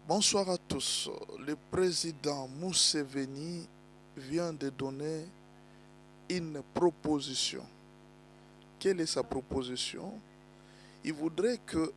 Bonsoir à tous. Le président Museveni vient de donner une proposition. Quelle est sa proposition? Il voudrait que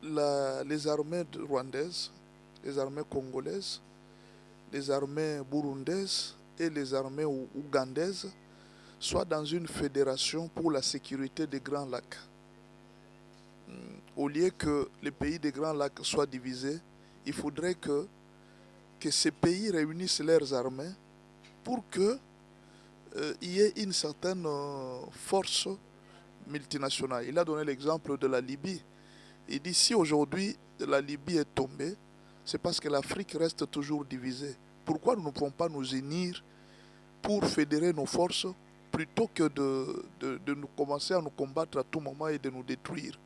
les armées rwandaises, les armées congolaises, les armées burundaises et les armées ougandaises soient dans une fédération pour la sécurité des Grands Lacs. Au lieu que les pays des Grands Lacs soient divisés, il faudrait que ces pays réunissent leurs armées pour qu'il y ait une certaine force multinationale. Il a donné l'exemple de la Libye. Il dit si aujourd'hui la Libye est tombée, c'est parce que l'Afrique reste toujours divisée. Pourquoi nous ne pouvons pas nous unir pour fédérer nos forces plutôt que de nous commencer à nous combattre à tout moment et de nous détruire?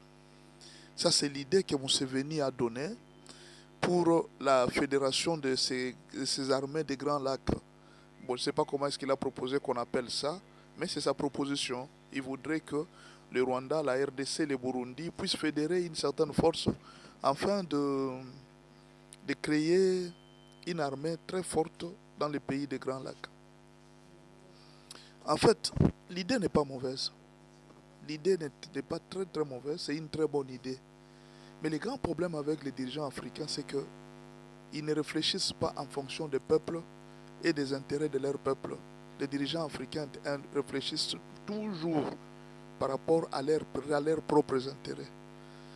Ça, c'est l'idée que Museveni a donnée pour la fédération de ces armées des Grands Lacs. Bon, je ne sais pas comment est-ce qu'il a proposé qu'on appelle ça, mais c'est sa proposition. Il voudrait que le Rwanda, la RDC, le Burundi puissent fédérer une certaine force afin de créer une armée très forte dans les pays des Grands Lacs. En fait, l'idée n'est pas mauvaise. L'idée n'est pas très très mauvaise, c'est une très bonne idée. Mais le grand problème avec les dirigeants africains, c'est qu'ils ne réfléchissent pas en fonction des peuples et des intérêts de leur peuple. Les dirigeants africains réfléchissent toujours par rapport à leurs propres intérêts.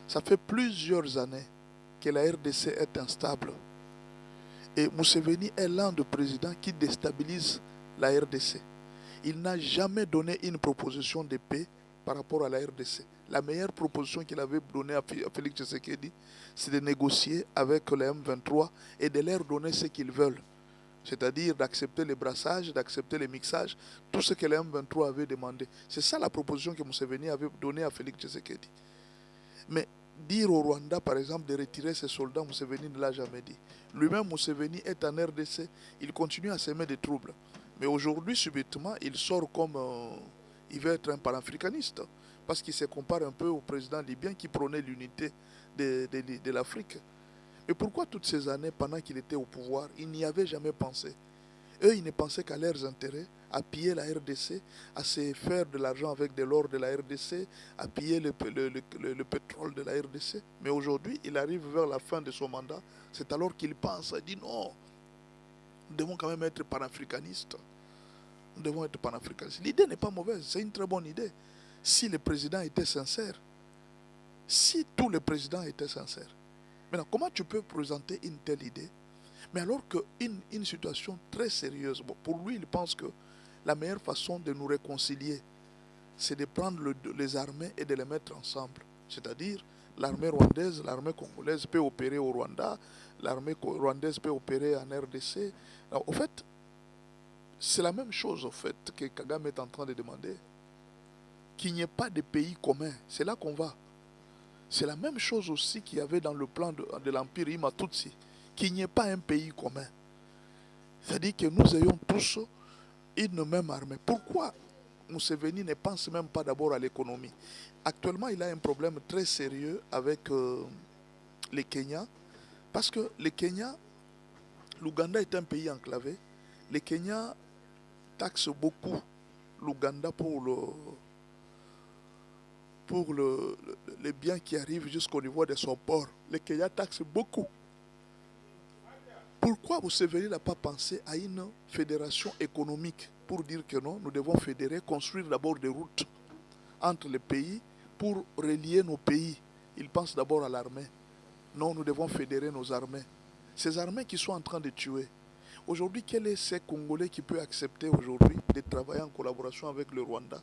Ça fait plusieurs années que la RDC est instable. Et Museveni est l'un des présidents qui déstabilise la RDC. Il n'a jamais donné une proposition de paix par rapport à la RDC. La meilleure proposition qu'il avait donnée à Félix Tshisekedi, c'est de négocier avec le M23 et de leur donner ce qu'ils veulent. C'est-à-dire d'accepter les brassages, d'accepter les mixages, tout ce que le M23 avait demandé. C'est ça la proposition que Museveni avait donnée à Félix Tshisekedi. Mais dire au Rwanda, par exemple, de retirer ses soldats, Museveni ne l'a jamais dit. Lui-même, Museveni est en RDC, il continue à semer des troubles. Mais aujourd'hui, subitement, il sort comme il veut être un panafricaniste, parce qu'il se compare un peu au président libyen qui prônait l'unité de l'Afrique. Mais pourquoi toutes ces années, pendant qu'il était au pouvoir, il n'y avait jamais pensé? Eux, ils ne pensaient qu'à leurs intérêts, à piller la RDC, à se faire de l'argent avec de l'or de la RDC, à piller le pétrole de la RDC. Mais aujourd'hui, il arrive vers la fin de son mandat, c'est alors qu'il pense, il dit non, nous devons quand même être panafricanistes. Nous devons être panafricanistes. L'idée n'est pas mauvaise, c'est une très bonne idée. Si le président était sincère, si tous les présidents étaient sincères. Maintenant, comment tu peux présenter une telle idée? Mais alors qu'une situation très sérieuse, bon, pour lui, il pense que la meilleure façon de nous réconcilier, c'est de prendre les armées et de les mettre ensemble. C'est-à-dire, l'armée rwandaise, l'armée congolaise peut opérer au Rwanda, l'armée rwandaise peut opérer en RDC. Alors, au fait, c'est la même chose au fait, que Kagame est en train de demander. Qu'il n'y ait pas de pays commun. C'est là qu'on va. C'est la même chose aussi qu'il y avait dans le plan de l'Empire Ima Tutsi. Qu'il n'y ait pas un pays commun. C'est-à-dire que nous ayons tous une même armée. Pourquoi Museveni ne pense même pas d'abord à l'économie? Actuellement, il a un problème très sérieux avec le Kenya. Parce que le Kenya, l'Ouganda est un pays enclavé. Le Kenya taxe beaucoup l'Ouganda pour les biens qui arrivent jusqu'au niveau de son port. Le Kenya taxe beaucoup. Pourquoi Museveni n'a pas pensé à une fédération économique pour dire que non, nous devons fédérer, construire d'abord des routes entre les pays pour relier nos pays? Il pense d'abord à l'armée. Non, nous devons fédérer nos armées. Ces armées qui sont en train de tuer. Aujourd'hui, quel est ce Congolais qui peut accepter aujourd'hui de travailler en collaboration avec le Rwanda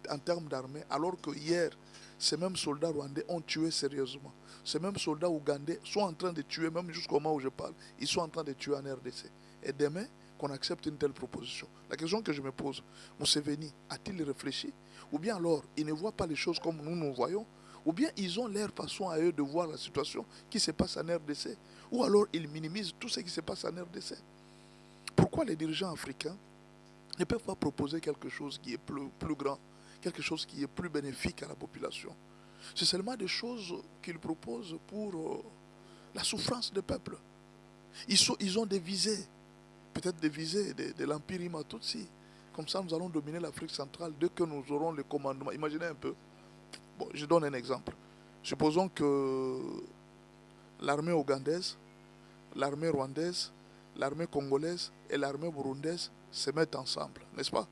en termes d'armée, alors que hier, ces mêmes soldats rwandais ont tué sérieusement. Ces mêmes soldats ougandais sont en train de tuer, même jusqu'au moment où je parle, ils sont en train de tuer en RDC. Et demain, qu'on accepte une telle proposition. La question que je me pose, Museveni a-t-il réfléchi? Ou bien alors, il ne voit pas les choses comme nous voyons? Ou bien ils ont leur façon à eux de voir la situation qui se passe en RDC? Ou alors ils minimisent tout ce qui se passe en RDC? Pourquoi les dirigeants africains ne peuvent pas proposer quelque chose qui est plus grand, quelque chose qui est plus bénéfique à la population? C'est seulement des choses qu'ils proposent pour La souffrance des peuples. Ils ont des visées, peut-être des visées de l'Empire Imatutsi. Comme ça, nous allons dominer l'Afrique centrale dès que nous aurons le commandement. Imaginez un peu. Bon, je donne un exemple. Supposons que l'armée ougandaise, l'armée rwandaise, l'armée congolaise et l'armée burundaise se mettent ensemble, n'est-ce pas?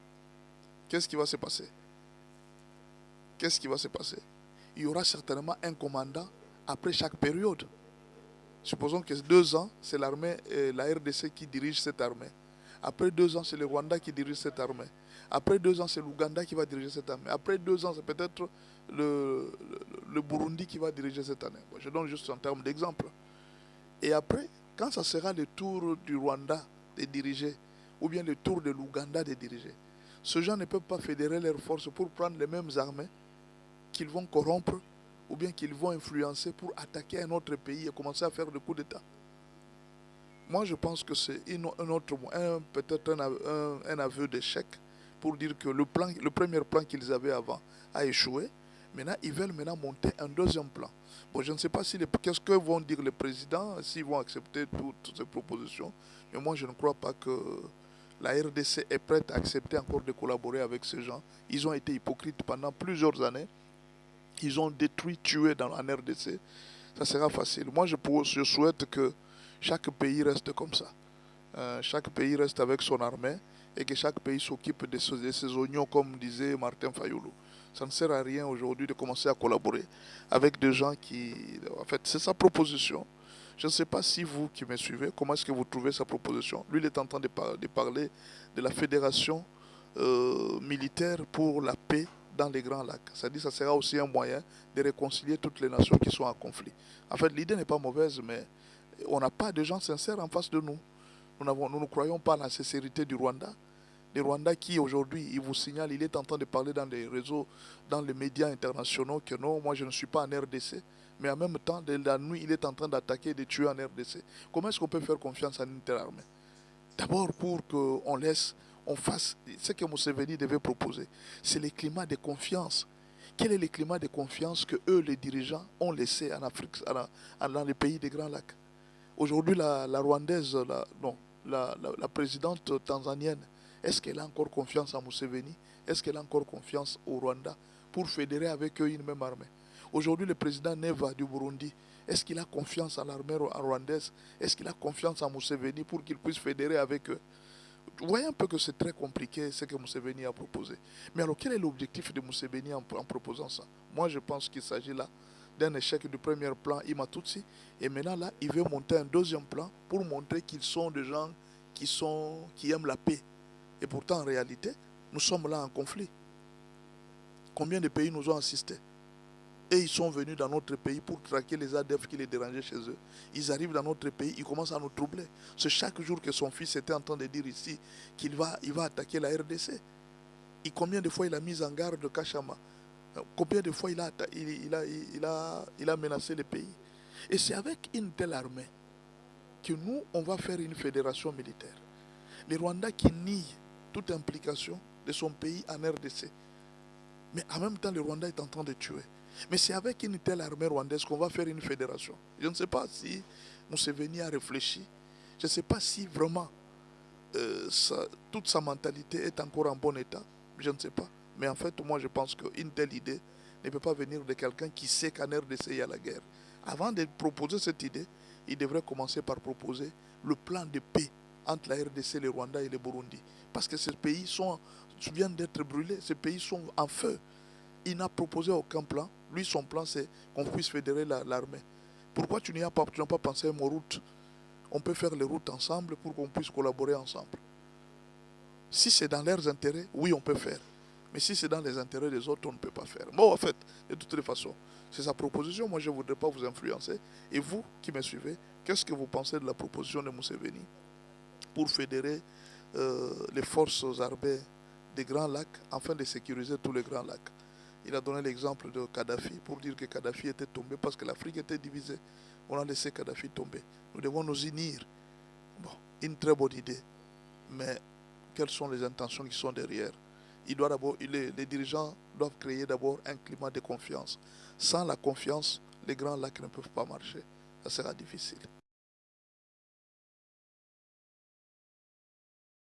Qu'est-ce qui va se passer? Qu'est-ce qui va se passer? Il y aura certainement un commandant après chaque période. Supposons que 2 ans, c'est l'armée, la RDC qui dirige cette armée. Après 2 ans, c'est le Rwanda qui dirige cette armée. Après 2 ans, c'est l'Ouganda qui va diriger cette armée. Après 2 ans, c'est peut-être le Burundi qui va diriger cette année. Bon, je donne juste en termes d'exemple. Et après, quand ça sera le tour du Rwanda de diriger, ou bien le tour de l'Ouganda de diriger, ces gens ne peuvent pas fédérer leurs forces pour prendre les mêmes armées qu'ils vont corrompre ou bien qu'ils vont influencer pour attaquer un autre pays et commencer à faire des coups d'État. Moi, je pense que c'est peut-être un aveu d'échec pour dire que le premier plan qu'ils avaient avant a échoué. Maintenant, ils veulent monter un deuxième plan. Bon, je ne sais pas qu'est-ce que vont dire les présidents, s'ils vont accepter toutes ces propositions. Mais moi, je ne crois pas que la RDC est prête à accepter encore de collaborer avec ces gens. Ils ont été hypocrites pendant plusieurs années. Ils ont détruit, tué en RDC. Ça sera facile. Moi, je souhaite que chaque pays reste comme ça. Chaque pays reste avec son armée et que chaque pays s'occupe de ses oignons, comme disait Martin Fayoulou. Ça ne sert à rien aujourd'hui de commencer à collaborer avec des gens qui... En fait, c'est sa proposition. Je ne sais pas si vous qui me suivez, comment est-ce que vous trouvez sa proposition. Lui, il est en train de parler de la fédération militaire pour la paix dans les Grands Lacs. C'est-à-dire que ça sera aussi un moyen de réconcilier toutes les nations qui sont en conflit. En fait, l'idée n'est pas mauvaise, mais on n'a pas de gens sincères en face de nous. Nous ne croyons pas à la sincérité du Rwanda. Le Rwanda qui aujourd'hui, il vous signale, il est en train de parler dans les réseaux, dans les médias internationaux que non, moi je ne suis pas en RDC. Mais en même temps, de la nuit, il est en train d'attaquer et de tuer en RDC. Comment est-ce qu'on peut faire confiance à une telle armée? D'abord pour on fasse ce que Museveni devait proposer. C'est le climat de confiance. Quel est le climat de confiance que eux, les dirigeants, ont laissé en Afrique, dans les pays des Grands Lacs? Aujourd'hui, la Rwandaise, la présidente tanzanienne, est-ce qu'elle a encore confiance en Museveni? Est-ce qu'elle a encore confiance au Rwanda pour fédérer avec eux une même armée? Aujourd'hui, le président Neva du Burundi, est-ce qu'il a confiance en l'armée rwandaise? Est-ce qu'il a confiance en Museveni pour qu'il puisse fédérer avec eux? Vous voyez un peu que c'est très compliqué ce que Museveni a proposé. Mais alors, quel est l'objectif de Museveni en proposant ça? Moi, je pense qu'il s'agit là d'un échec du premier plan Imatutsi. Et maintenant, là, il veut monter un deuxième plan pour montrer qu'ils sont des gens qui aiment la paix. Et pourtant, en réalité, nous sommes là en conflit. Combien de pays nous ont assistés? Et ils sont venus dans notre pays pour traquer les ADF qui les dérangeaient chez eux. Ils arrivent dans notre pays, ils commencent à nous troubler. C'est chaque jour que son fils était en train de dire ici qu'il va attaquer la RDC. Et combien de fois il a mis en garde Kachama? Combien de fois il a menacé le pays? Et c'est avec une telle armée que nous, on va faire une fédération militaire. Le Rwanda qui nie toute implication de son pays en RDC. Mais en même temps, le Rwanda est en train de tuer. Mais c'est avec une telle armée rwandaise qu'on va faire une fédération. Je ne sais pas si Museveni a réfléchi. Je ne sais pas si vraiment toute sa mentalité est encore en bon état. Je ne sais pas. Mais en fait, moi, je pense qu'une telle idée ne peut pas venir de quelqu'un qui sait qu'en RDC, il y a la guerre. Avant de proposer cette idée, il devrait commencer par proposer le plan de paix entre la RDC, le Rwanda et le Burundi. Parce que ces pays viennent d'être brûlés. Ces pays sont en feu. Il n'a proposé aucun plan. Lui, son plan, c'est qu'on puisse fédérer l'armée. Pourquoi tu n'as pas pensé à une route? On peut faire les routes ensemble pour qu'on puisse collaborer ensemble. Si c'est dans leurs intérêts, oui, on peut faire. Mais si c'est dans les intérêts des autres, on ne peut pas faire. Bon, en fait, de toutes les façons, c'est sa proposition. Moi, je ne voudrais pas vous influencer. Et vous qui me suivez, qu'est-ce que vous pensez de la proposition de Museveni pour fédérer les forces armées des Grands Lacs afin de sécuriser tous les Grands Lacs? Il a donné l'exemple de Kadhafi pour dire que Kadhafi était tombé parce que l'Afrique était divisée. On a laissé Kadhafi tomber. Nous devons nous unir. Bon, une très bonne idée. Mais quelles sont les intentions qui sont derrière? Les dirigeants doivent créer d'abord un climat de confiance. Sans la confiance, les Grands Lacs ne peuvent pas marcher. ça sera difficile.